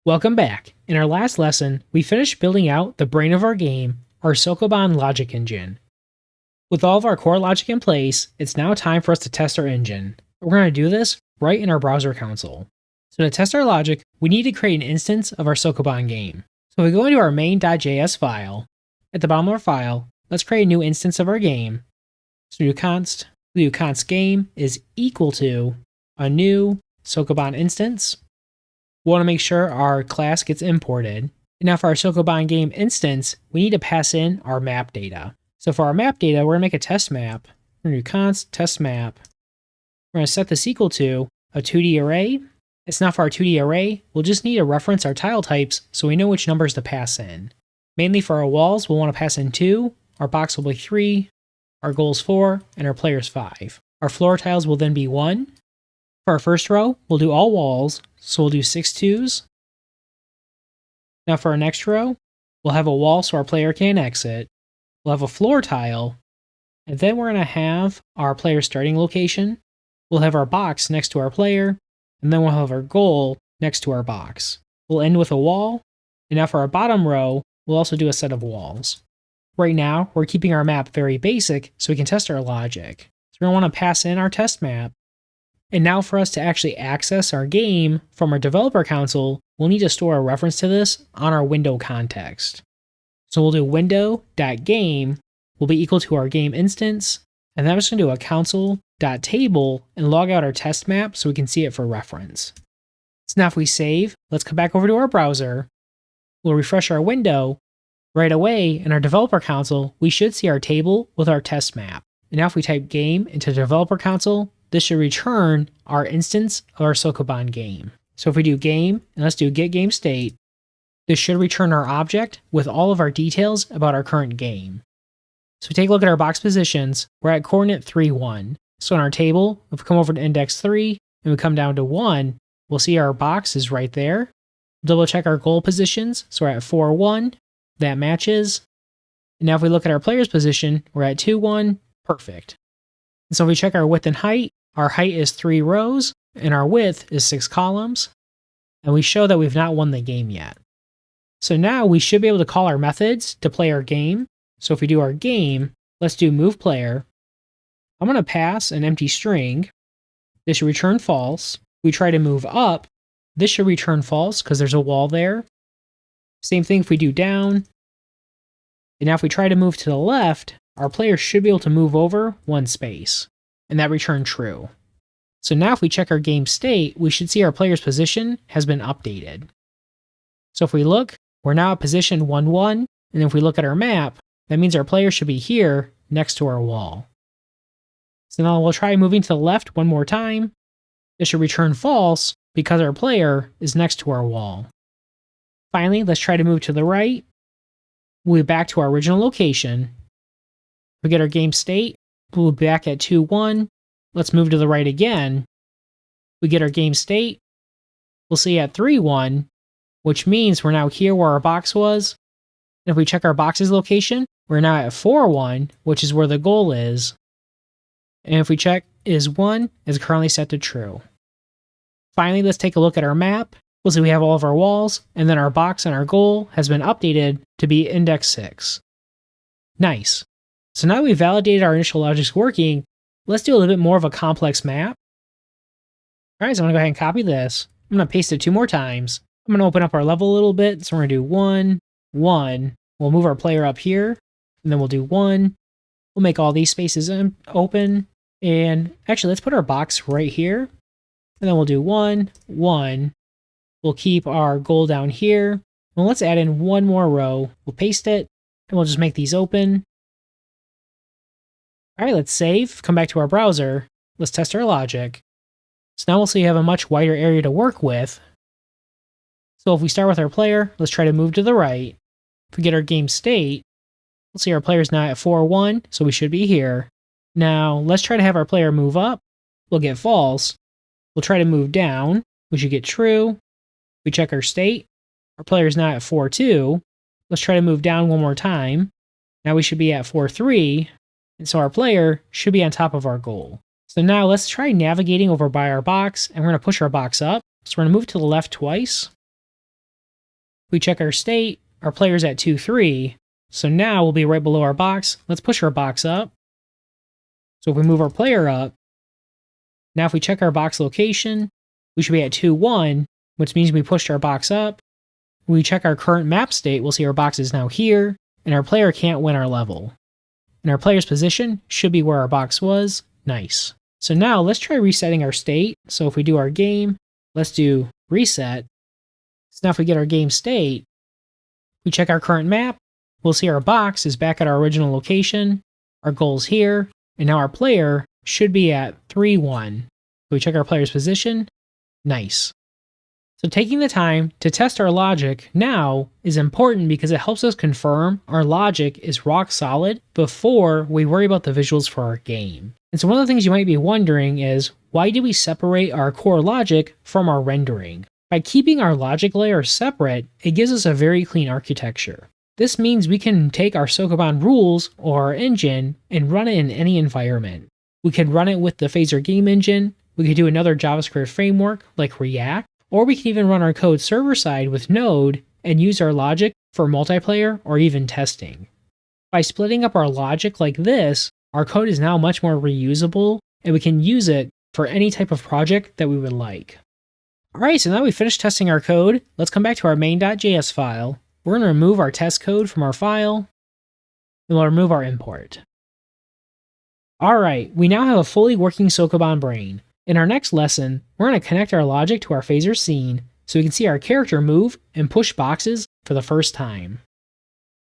Welcome back. In our last lesson, we finished building out the brain of our game, our Sokoban logic engine. With all of our core logic in place, it's now time for us to test our engine. We're going to do this right in our browser console. So to test our logic, we need to create an instance of our Sokoban game. So we go into our main.js file. At the bottom of our file, let's create a new instance of our game. So do const game is equal to a new Sokoban instance. We want to make sure our class gets imported. And now for our Sokoban game instance, we need to pass in our map data. So for our map data, we're going to make a test map. We're going to do const test map. We're going to set this equal to a 2D array. It's not for our 2D array. We'll just need to reference our tile types so we know which numbers to pass in. Mainly for our walls, we'll want to pass in 2. Our box will be 3. Our goal is 4. And our player is 5. Our floor tiles will then be 1. For our first row, we'll do all walls, so we'll do 6 2s. Now for our next row, we'll have a wall so our player can exit. We'll have a floor tile, and then we're going to have our player starting location. We'll have our box next to our player, and then we'll have our goal next to our box. We'll end with a wall, and now for our bottom row, we'll also do a set of walls. Right now, we're keeping our map very basic so we can test our logic. So we're going to want to pass in our test map. And now for us to actually access our game from our developer console, we'll need to store a reference to this on our window context. So we'll do window.game will be equal to our game instance, and then I'm just going to do a console.table and log out our test map so we can see it for reference. So now if we save, let's come back over to our browser. We'll refresh our window. Right away in our developer console, we should see our table with our test map. And now if we type game into the developer console, this should return our instance of our Sokoban game. So if we do game, and let's do get game state, this should return our object with all of our details about our current game. So we take a look at our box positions, we're at coordinate 3, 1. So in our table, if we come over to index 3, and we come down to 1, we'll see our box is right there. Double check our goal positions, so we're at 4, 1, that matches. And now if we look at our player's position, we're at 2, 1, perfect. And so if we check our width and height, our height is 3 rows, and our width is 6 columns, and we show that we've not won the game yet. So now we should be able to call our methods to play our game. So if we do our game, let's do move player. I'm going to pass an empty string. This should return false. We try to move up. This should return false because there's a wall there. Same thing if we do down. And now if we try to move to the left, our player should be able to move over 1 space. And that returned true. So now if we check our game state, we should see our player's position has been updated. So if we look, we're now at position 1, 1, and if we look at our map, that means our player should be here next to our wall. So now we'll try moving to the left one more time. This should return false because our player is next to our wall. Finally, let's try to move to the right. We'll be back to our original location. We get our game state. We'll be back at 2, 1. Let's move to the right again. We get our game state. We'll see at 3, 1, which means we're now here where our box was. And if we check our box's location, we're now at 4, 1, which is where the goal is. And if we check is 1, is currently set to true. Finally, let's take a look at our map. We'll see we have all of our walls, and then our box and our goal has been updated to be index 6. Nice. So now that we've validated our initial logic's working, let's do a little bit more of a complex map. Alright, so I'm going to go ahead and copy this. I'm going to paste it 2 more times. I'm going to open up our level a little bit. So we're going to do 1, 1. We'll move our player up here, and then we'll do 1. We'll make all these spaces open. And actually, let's put our box right here. And then we'll do 1, 1. We'll keep our goal down here. Well, let's add in 1 more row. We'll paste it, and we'll just make these open. All right, let's save, come back to our browser, let's test our logic. So now we'll see we have a much wider area to work with. So if we start with our player, let's try to move to the right. If we get our game state, we'll see our player's now at 4, 1, so we should be here. Now, let's try to have our player move up. We'll get false. We'll try to move down. We should get true. We check our state. Our player's now at 4, 2. Let's try to move down one more time. Now we should be at 4, 3. And so our player should be on top of our goal. So now let's try navigating over by our box, and we're going to push our box up. So we're going to move to the left twice. We check our state, our player's at 2, 3. So now we'll be right below our box. Let's push our box up. So if we move our player up, now if we check our box location, we should be at 2, 1, which means we pushed our box up. When we check our current map state, we'll see our box is now here, and our player can't win our level. And our player's position should be where our box was. Nice. So now let's try resetting our state. So if we do our game, let's do reset. So now if we get our game state, we check our current map, we'll see our box is back at our original location, our goal's here, and now our player should be at 3, 1. We check our player's position. Nice. So taking the time to test our logic now is important because it helps us confirm our logic is rock solid before we worry about the visuals for our game. And so one of the things you might be wondering is, why do we separate our core logic from our rendering? By keeping our logic layers separate, it gives us a very clean architecture. This means we can take our Sokoban rules or our engine and run it in any environment. We could run it with the Phaser game engine, we could do another JavaScript framework like React, or we can even run our code server-side with Node and use our logic for multiplayer or even testing. By splitting up our logic like this, our code is now much more reusable, and we can use it for any type of project that we would like. Alright, so now we've finished testing our code. Let's come back to our main.js file. We're going to remove our test code from our file, and we'll remove our import. Alright, we now have a fully working Sokoban brain. In our next lesson, we're going to connect our logic to our Phaser scene so we can see our character move and push boxes for the first time.